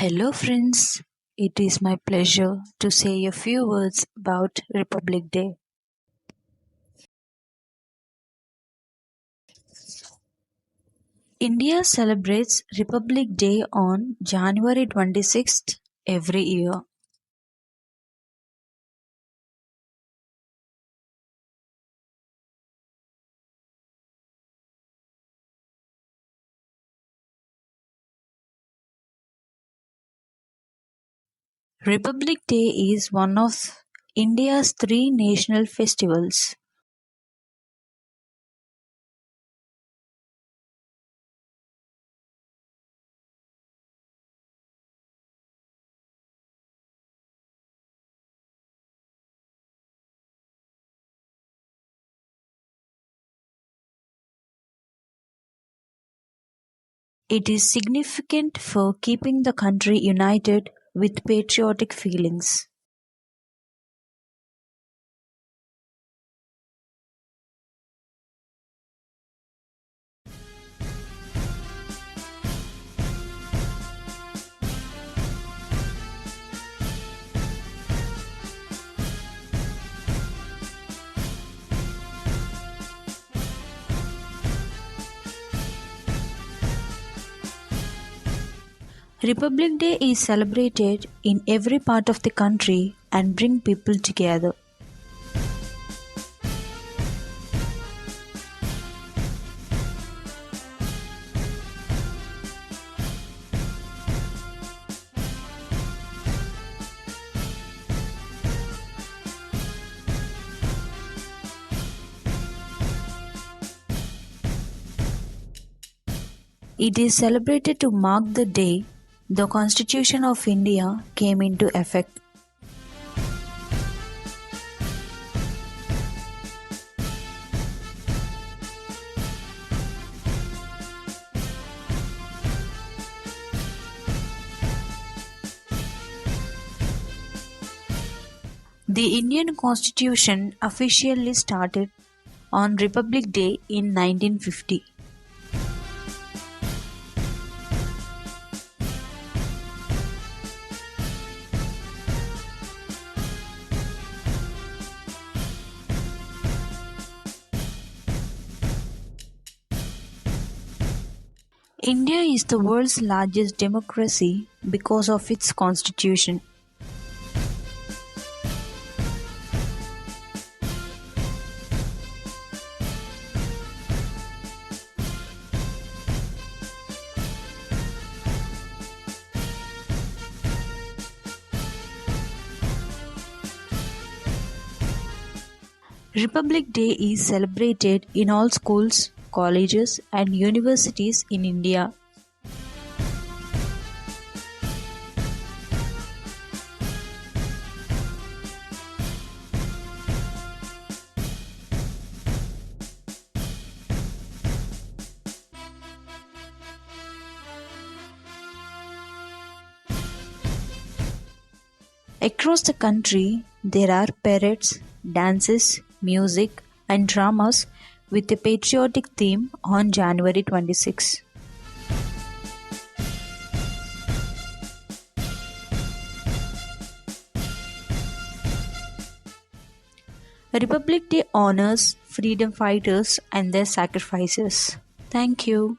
Hello, friends. It is my pleasure to say a few words about Republic Day. India celebrates Republic Day on January 26th every year. Republic Day is one of India's three national festivals. It is significant for keeping the country united with patriotic feelings. Republic Day is celebrated in every part of the country and bring people together. It is celebrated to mark the day the Constitution of India came into effect. The Indian Constitution officially started on Republic Day in 1950. India is the world's largest democracy because of its constitution. Republic Day is celebrated in all schools, colleges, and universities in India. Across the country, there are parades, dances, music, and dramas with a patriotic theme on January 26. Republic Day honors freedom fighters and their sacrifices. Thank you.